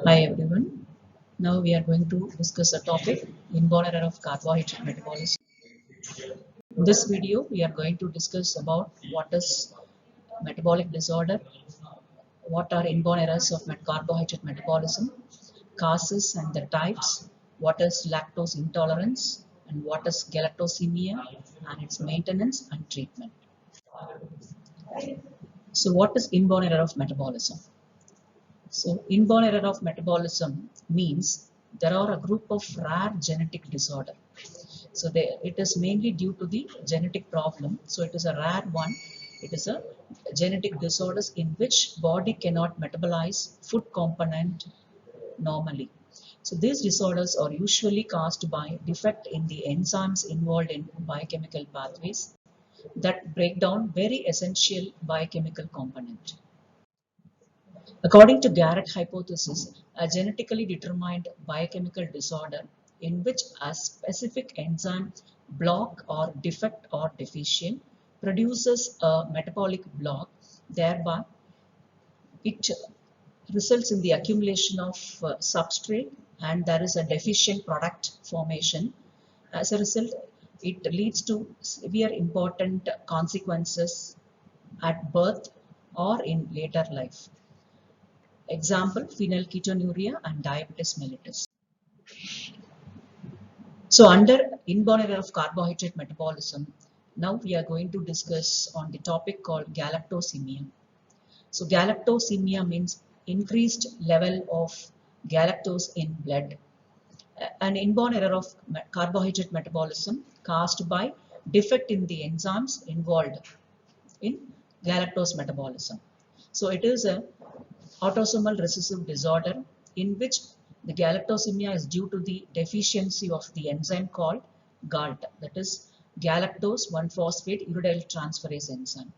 Hi everyone. Now we are going to discuss a topic, inborn error of carbohydrate metabolism. In this video, we are going to discuss about what is metabolic disorder, what are inborn errors of carbohydrate metabolism, causes and the types, what is lactose intolerance, and what is galactosemia, and its maintenance and treatment. So what is inborn error of metabolism? So inborn error of metabolism means there are a group of rare genetic disorder. So it is mainly due to the genetic problem. So it is a rare one. It is a genetic disorders in which body cannot metabolize food component normally. So these disorders are usually caused by defect in the enzymes involved in biochemical pathways that break down very essential biochemical component. According to Garrett hypothesis, a genetically determined biochemical disorder in which a specific enzyme block or defect or deficient produces a metabolic block, thereby it results in the accumulation of substrate and there is a deficient product formation. As a result, it leads to severe important consequences at birth or in later life. Example, phenylketonuria and diabetes mellitus. So under inborn error of carbohydrate metabolism, now we are going to discuss on the topic called galactosemia. So galactosemia means increased level of galactose in blood. An inborn error of carbohydrate metabolism caused by defect in the enzymes involved in galactose metabolism. So it is a autosomal recessive disorder in which the galactosemia is due to the deficiency of the enzyme called GALT, that is galactose 1-phosphate uridyl transferase enzyme.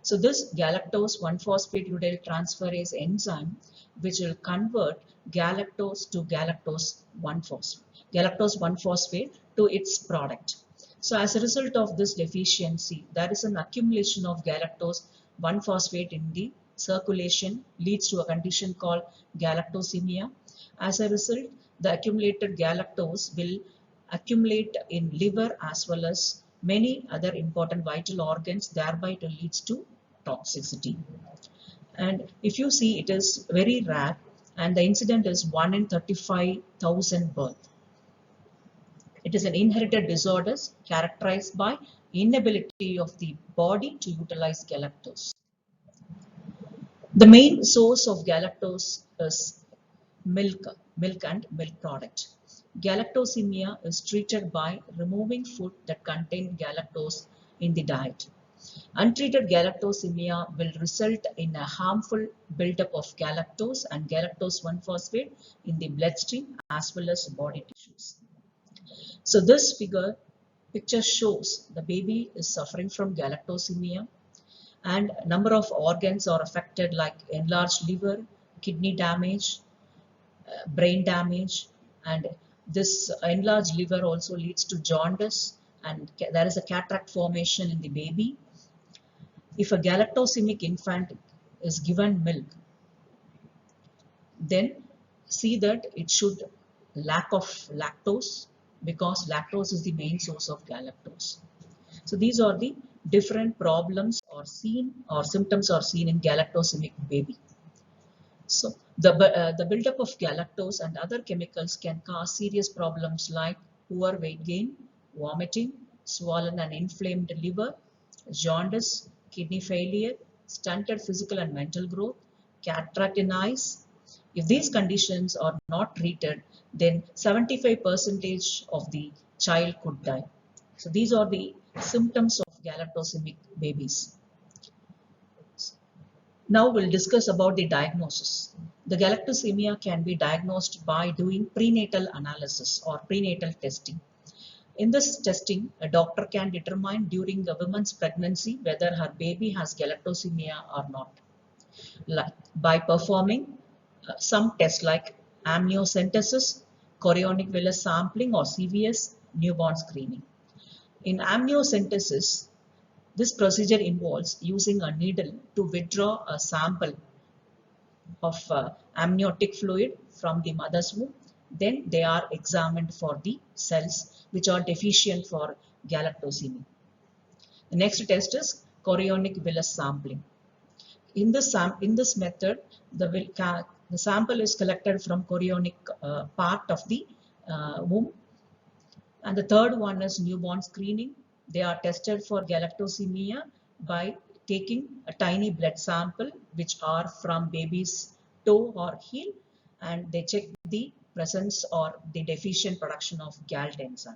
So this galactose 1-phosphate uridyl transferase enzyme, which will convert galactose to galactose 1-phosphate to its product. So as a result of this deficiency, there is an accumulation of galactose 1-phosphate in the circulation, leads to a condition called galactosemia. As a result, the accumulated galactose will accumulate in liver as well as many other important vital organs, thereby it leads to toxicity. And if you see, it is very rare and the incident is 1 in 35,000 birth. It is an inherited disorder characterized by inability of the body to utilize galactose. The main source of galactose is milk and milk product. Galactosemia is treated by removing food that contain galactose in the diet. Untreated galactosemia will result in a harmful buildup of galactose and galactose 1-phosphate in the bloodstream as well as body tissues. So this picture shows the baby is suffering from galactosemia and number of organs are affected like enlarged liver, kidney damage, brain damage, and this enlarged liver also leads to jaundice and there is a cataract formation in the baby. If a galactosemic infant is given milk, then see that it should lack of lactose because lactose is the main source of galactose. So these are the different problems or symptoms are seen in galactosemic baby. So the buildup of galactose and other chemicals can cause serious problems like poor weight gain, vomiting, swollen and inflamed liver, jaundice, kidney failure, stunted physical and mental growth, cataract in eyes. If these conditions are not treated, then 75% of the child could die. So these are the symptoms of galactosemic babies. Now we'll discuss about the diagnosis. The galactosemia can be diagnosed by doing prenatal analysis or prenatal testing. In this testing, a doctor can determine during a woman's pregnancy whether her baby has galactosemia or not, by performing some tests like amniocentesis, chorionic villus sampling or CVS newborn screening. In amniocentesis, this procedure involves using a needle to withdraw a sample of amniotic fluid from the mother's womb. Then they are examined for the cells which are deficient for galactosemia. The next test is chorionic villus sampling. In this method, the sample is collected from chorionic part of the womb. And the third one is newborn screening. They are tested for galactosemia by taking a tiny blood sample which are from baby's toe or heel, and they check the presence or the deficient production of GALT enzyme.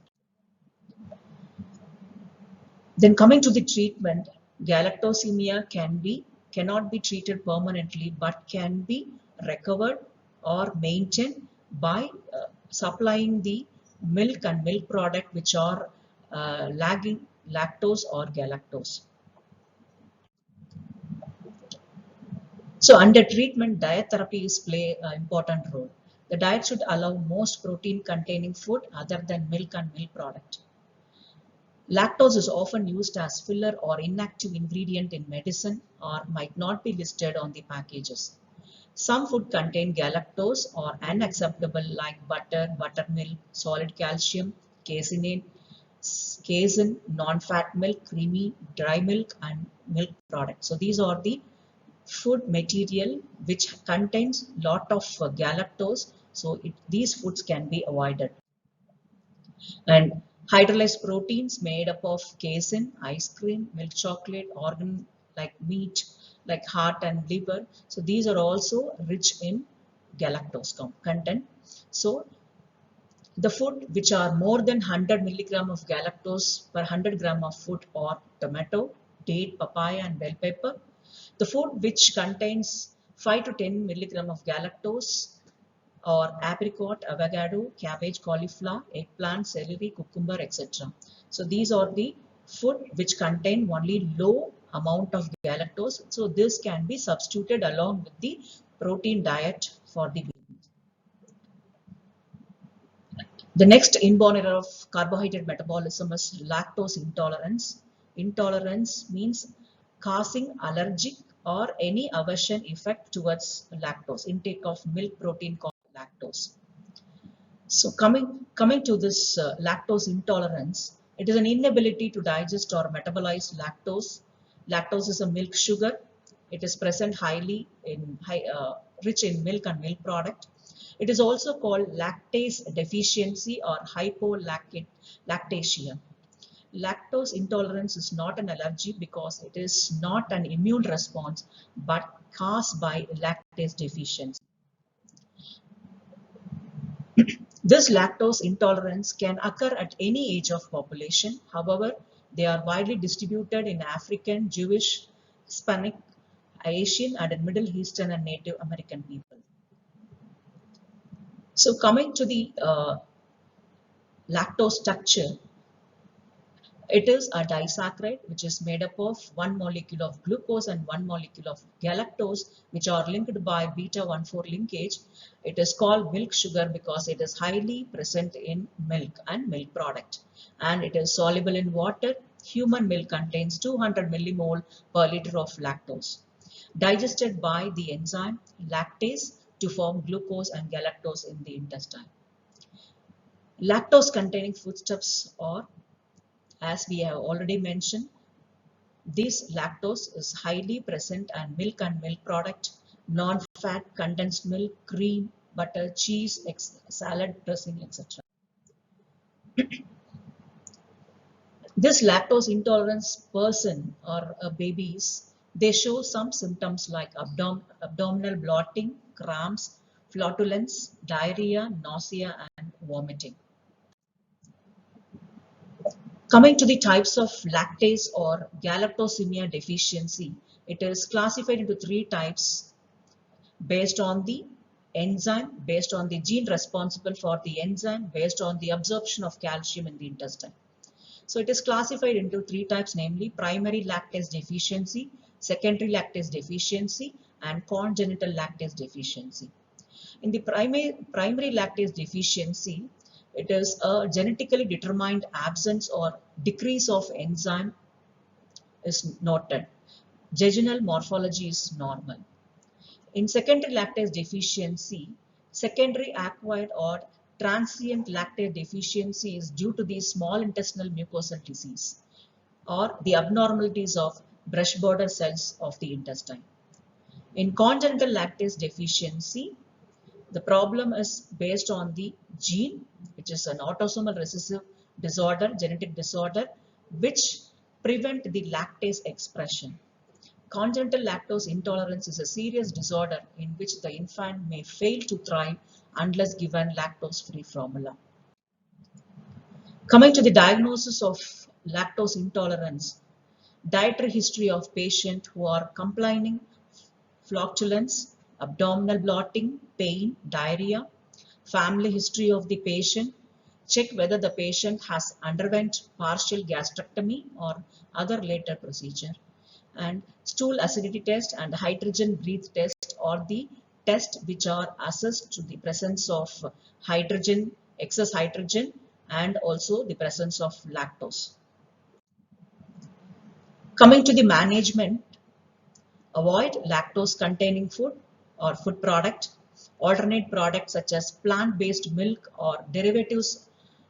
Then coming to the treatment, galactosemia cannot be treated permanently but can be recovered or maintained by supplying the milk and milk product which are lagging lactose or galactose. So under treatment, diet therapies play an important role. The diet should allow most protein containing food other than milk and milk product. Lactose is often used as filler or inactive ingredient in medicine or might not be listed on the packages. Some food contain galactose or unacceptable like butter, buttermilk, solid calcium, casein, non-fat milk, creamy, dry milk and milk products. So these are the food material which contains lot of galactose. So these foods can be avoided. And hydrolyzed proteins made up of casein, ice cream, milk chocolate, organ like meat, like heart and liver. So these are also rich in galactose content. So the food which are more than 100 milligram of galactose per 100 gram of food are tomato, date, papaya and bell pepper. The food which contains 5 to 10 milligram of galactose or apricot, avocado, cabbage, cauliflower, eggplant, celery, cucumber, etc. So these are the food which contain only low amount of galactose. So this can be substituted along with the protein diet for the baby. The next inborn error of carbohydrate metabolism is lactose intolerance. Intolerance means causing allergic or any aversion effect towards lactose, intake of milk protein called lactose. So coming to this lactose intolerance, it is an inability to digest or metabolize lactose. Lactose is a milk sugar. It is present highly in rich in milk and milk product. It is also called lactase deficiency or hypolactasia. Lactose intolerance is not an allergy because it is not an immune response but caused by lactase deficiency. This lactose intolerance can occur at any age of population. However, they are widely distributed in African, Jewish, Hispanic, Asian and Middle Eastern and Native American people. So coming to the lactose structure, it is a disaccharide which is made up of 1 molecule of glucose and 1 molecule of galactose which are linked by beta-1,4 linkage. It is called milk sugar because it is highly present in milk and milk product, and it is soluble in water. Human milk contains 200 millimole per liter of lactose, digested by the enzyme lactase to form glucose and galactose in the intestine. Lactose containing foodstuffs are, as we have already mentioned, this lactose is highly present in milk and milk product, non-fat, condensed milk, cream, butter, cheese, salad dressing, etc. This lactose intolerance person or babies, they show some symptoms like abdominal bloating, cramps, flatulence, diarrhea, nausea, and vomiting. Coming to the types of lactase or galactosemia deficiency, it is classified into 3 types based on the enzyme, based on the gene responsible for the enzyme, based on the absorption of calcium in the intestine. So it is classified into 3 types, namely primary lactase deficiency, secondary lactase deficiency, and congenital lactase deficiency. In the primary lactase deficiency, it is a genetically determined absence or decrease of enzyme is noted. Jejunal morphology is normal. In secondary lactase deficiency, secondary acquired or transient lactate deficiency is due to the small intestinal mucosal disease or the abnormalities of brush border cells of the intestine. In congenital lactase deficiency, the problem is based on the gene, which is an autosomal recessive disorder, genetic disorder, which prevent the lactase expression. Congenital lactose intolerance is a serious disorder in which the infant may fail to thrive unless given lactose-free formula. Coming to the diagnosis of lactose intolerance, dietary history of patient who are complaining flatulence, abdominal bloating, pain, diarrhea, family history of the patient, check whether the patient has underwent partial gastrectomy or other later procedure, and stool acidity test and hydrogen breath test are the tests which are assessed to the presence of hydrogen, excess hydrogen, and also the presence of lactose. Coming to the management, avoid lactose containing food or food product, alternate products such as plant-based milk or derivatives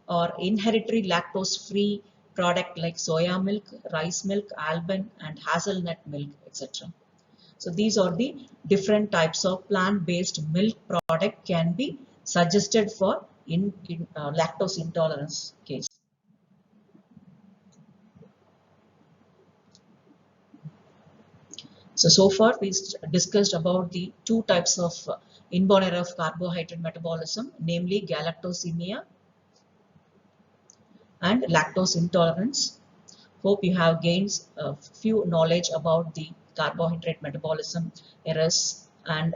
or inheritary lactose-free product like soya milk, rice milk, almond and hazelnut milk, etc. So these are the different types of plant-based milk product can be suggested for lactose intolerance case. So far we discussed about the two types of inborn error of carbohydrate metabolism, namely galactosemia and lactose intolerance. Hope you have gained a few knowledge about the carbohydrate metabolism errors and